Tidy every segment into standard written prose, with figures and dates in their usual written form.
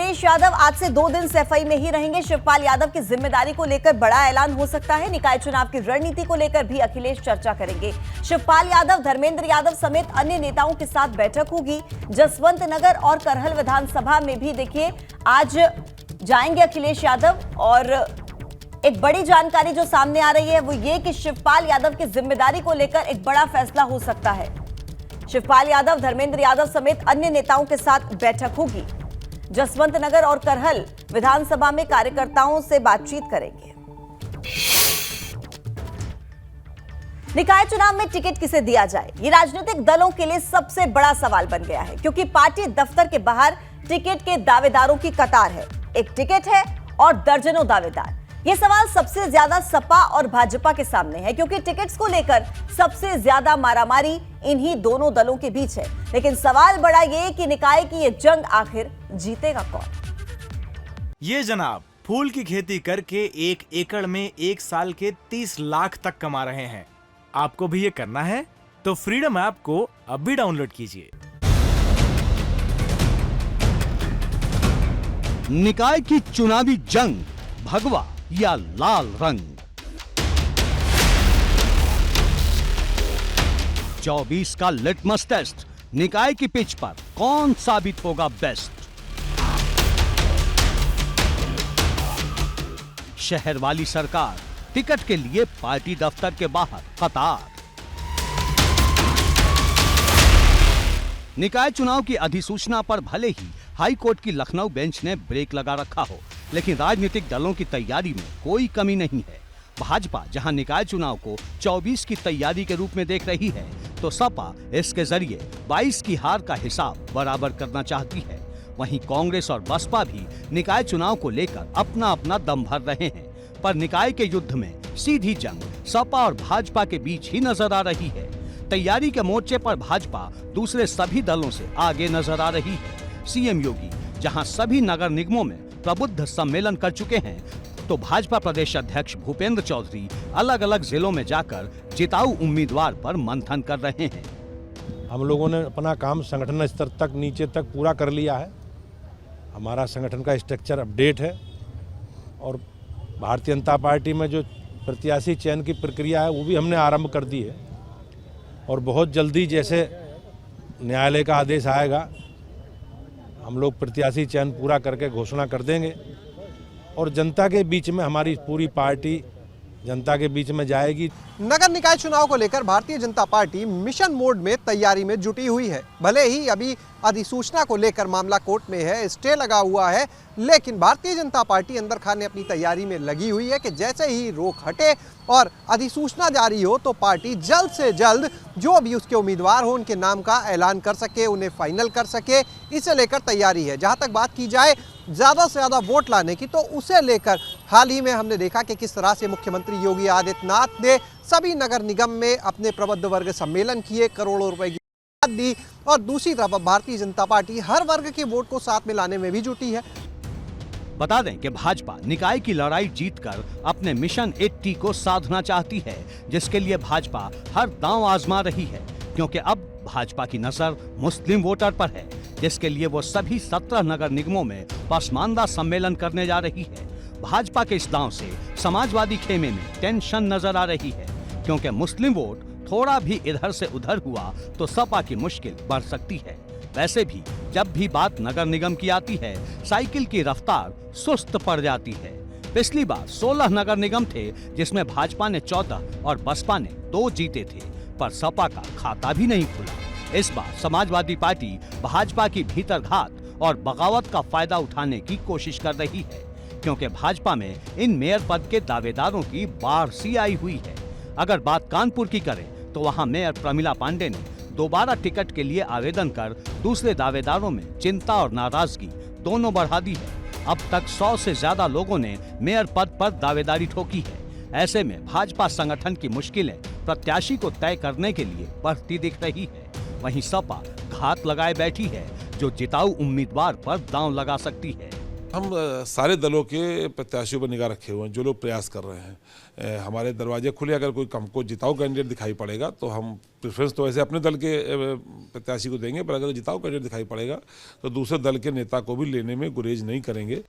अखिलेश यादव आज से 2 दिन सफाई में ही रहेंगे। शिवपाल यादव की जिम्मेदारी को लेकर बड़ा ऐलान हो सकता है। निकाय चुनाव की रणनीति को लेकर भी अखिलेश चर्चा करेंगे। शिवपाल यादव, धर्मेंद्र यादव समेत अन्य नेताओं के साथ बैठक होगी। जसवंत नगर और करहल विधानसभा में भी देखिए आज जाएंगे अखिलेश यादव। और एक बड़ी जानकारी जो सामने आ रही है वो ये कि शिवपाल यादव की जिम्मेदारी को लेकर एक बड़ा फैसला हो सकता है। शिवपाल यादव, धर्मेंद्र यादव समेत अन्य नेताओं के साथ बैठक होगी। जसवंत नगर और करहल विधानसभा में कार्यकर्ताओं से बातचीत करेंगे। निकाय चुनाव में टिकट किसे दिया जाए, ये राजनीतिक दलों के लिए सबसे बड़ा सवाल बन गया है, क्योंकि पार्टी दफ्तर के बाहर टिकट के दावेदारों की कतार है। एक टिकट है और दर्जनों दावेदार। ये सवाल सबसे ज्यादा सपा और भाजपा के सामने है, क्योंकि टिकट्स को लेकर सबसे ज्यादा मारामारी इन्हीं दोनों दलों के बीच है। लेकिन सवाल बड़ा ये कि निकाय की ये जंग आखिर जीतेगा कौन। ये जनाब फूल की खेती करके 1 एकड़ में 1 साल के 30 लाख तक कमा रहे हैं। आपको भी ये करना है तो फ्रीडम ऐप को अभी डाउनलोड कीजिए। निकाय की चुनावी जंग, भगवा या लाल रंग। 24 का लिटमस टेस्ट, निकाय की पिच पर कौन साबित होगा बेस्ट। शहर वाली सरकार, टिकट के लिए पार्टी दफ्तर के बाहर कतार। निकाय चुनाव की अधिसूचना पर भले ही हाई कोर्ट की लखनऊ बेंच ने ब्रेक लगा रखा हो, लेकिन राजनीतिक दलों की तैयारी में कोई कमी नहीं है। भाजपा जहां निकाय चुनाव को 24 की तैयारी के रूप में देख रही है, तो सपा इसके जरिए 22 की हार का हिसाब बराबर करना चाहती है। वहीं कांग्रेस और बसपा भी निकाय चुनाव को लेकर अपना अपना दम भर रहे हैं, पर निकाय के युद्ध में सीधी जंग सपा और भाजपा के बीच ही नजर आ रही है। तैयारी के मोर्चे पर भाजपा दूसरे सभी दलों से आगे नजर आ रही है। सीएम योगी जहां सभी नगर निगमों में प्रबुद्ध सम्मेलन कर चुके हैं, तो भाजपा प्रदेश अध्यक्ष भूपेंद्र चौधरी अलग अलग जिलों में जाकर जिताऊ उम्मीदवार पर मंथन कर रहे हैं। हम लोगों ने अपना काम संगठन स्तर तक नीचे तक पूरा कर लिया है। हमारा संगठन का स्ट्रक्चर अपडेट है और भारतीय जनता पार्टी में जो प्रत्याशी चयन की प्रक्रिया है वो भी हमने आरंभ कर दी है। और बहुत जल्दी जैसे न्यायालय का आदेश आएगा, हम लोग प्रत्याशी चयन पूरा करके घोषणा कर देंगे और जनता के बीच में हमारी पूरी पार्टी जनता के बीच में जाएगी। नगर निकाय चुनाव को लेकर Bharatiya Janata party mission mode में तैयारी में जुटी हुई है। भले ही अभी अधिसूचना को लेकर मामला कोर्ट में है, स्टे लगा हुआ है, लेकिन भारतीय जनता पार्टी अंदर खाने अपनी तैयारी में लगी हुई है कि जैसे ही रोक हटे और अधिसूचना जारी हो तो पार्टी जल्द से जल्द जो भी उसके उम्मीदवार हो उनके नाम का ऐलान कर सके, उन्हें फाइनल कर सके, इसे लेकर तैयारी है। जहां तक बात की जाए ज़्यादा से ज़्यादा वोट लाने की, तो उसे लेकर हाल ही में हमने देखा कि किस तरह से मुख्यमंत्री योगी आदित्यनाथ ने सभी नगर निगम में अपने प्रबुद्ध वर्ग सम्मेलन किए, करोड़ों रुपए की दी, और दूसरी तरफ भारतीय जनता पार्टी हर वर्ग के वोट को साथ में लाने में भी जुटी है। बता दें कि भाजपा निकाय की लड़ाई जीतकर अपने मिशन 80 को साधना चाहती है, जिसके लिए भाजपा हर दांव आजमा रही है, क्योंकि अब भाजपा की नजर मुस्लिम वोटर पर है, जिसके लिए वो सभी 17 नगर निगमों में पसमानदा सम्मेलन करने जा रही है। भाजपा के इस दांव से समाजवादी खेमे में टेंशन नजर आ रही है, क्योंकि मुस्लिम वोट थोड़ा भी इधर से उधर हुआ तो सपा की मुश्किल बढ़ सकती है। वैसे भी जब भी बात नगर निगम की आती है, साइकिल की रफ्तार सुस्त पड़ जाती है। पिछली बार 16 नगर निगम थे, जिसमें भाजपा ने 14 और बसपा ने 2 जीते थे, पर सपा का खाता भी नहीं खुला। इस बार समाजवादी पार्टी भाजपा की भीतरघात और बगावत का फायदा उठाने की कोशिश कर रही है, क्योंकि भाजपा में इन मेयर पद के दावेदारों की बाढ़ सी आई हुई है। अगर बात कानपुर की करें तो वहां मेयर प्रमिला पांडे ने दोबारा टिकट के लिए आवेदन कर दूसरे दावेदारों में चिंता और नाराजगी दोनों बढ़ा दी है। अब तक 100 से ज्यादा लोगों ने मेयर पद पर दावेदारी ठोकी है। ऐसे में भाजपा संगठन की मुश्किलें प्रत्याशी को तय करने के लिए बढ़ती दिख रही है। वहीं सपा घात लगाए बैठी है, जो जिताऊ उम्मीदवार पर दांव लगा सकती है। हम सारे दलों के प्रत्याशियों पर निगाह रखे हुए हैं, जो लोग प्रयास कर रहे हैं। हमारे दरवाजे खुले, अगर कोई हमको जिताऊ कैंडिडेट दिखाई पड़ेगा तो हम प्रेफरेंस तो वैसे अपने दल के प्रत्याशी को देंगे, पर अगर जिताऊ कैंडिडेट दिखाई पड़ेगा तो दूसरे दल के नेता को भी लेने में गुरेज नहीं करेंगे।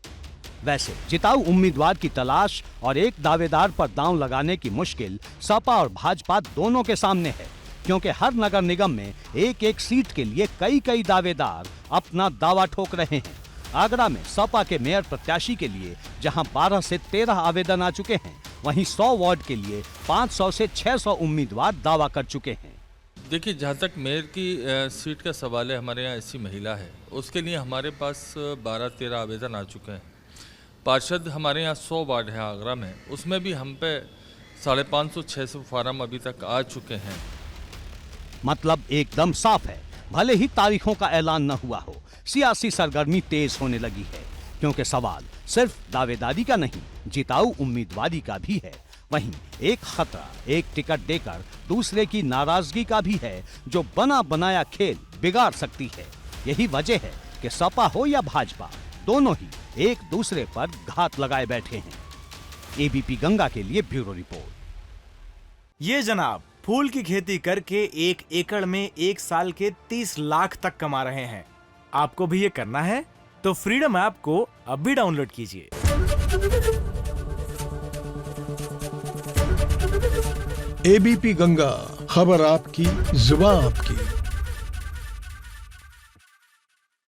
वैसे जिताऊ उम्मीदवार की तलाश और एक दावेदार पर दांव लगाने की मुश्किल सपा और भाजपा दोनों के सामने है, क्योंकि हर नगर निगम में एक एक सीट के लिए कई दावेदार अपना दावा ठोक रहे हैं। आगरा में सपा के मेयर प्रत्याशी के लिए जहां 12 से 13 आवेदन आ चुके हैं, वहीं 100 वार्ड के लिए 500 से 600 उम्मीदवार दावा कर चुके हैं। देखिए, जहाँ तक मेयर की सीट का सवाल है, हमारे यहाँ ऐसी महिला है, उसके लिए हमारे पास 12-13 आवेदन आ चुके हैं। पार्षद हमारे यहाँ 100 वार्ड है आगरा में, उसमें भी हम पे 550-600 फार्म अभी तक आ चुके हैं। मतलब एकदम साफ है, भले ही तारीखों का ऐलान न हुआ हो, सियासी सरगर्मी तेज होने लगी है, क्योंकि सवाल सिर्फ दावेदारी का नहीं, जिताऊ उम्मीदवारी का भी है। वहीं एक खतरा एक टिकट देकर दूसरे की नाराजगी का भी है, जो बना बनाया खेल बिगाड़ सकती है। यही वजह है कि सपा हो या भाजपा, दोनों ही एक दूसरे पर घात लगाए बैठे हैं। एबीपी गंगा के लिए ब्यूरो रिपोर्ट। ये जनाब फूल की खेती करके 1 एकड़ में 1 साल के 30 लाख तक कमा रहे हैं। आपको भी ये करना है तो फ्रीडम ऐप को अभी डाउनलोड कीजिए। एबीपी गंगा, खबर आपकी, जुबान आपकी।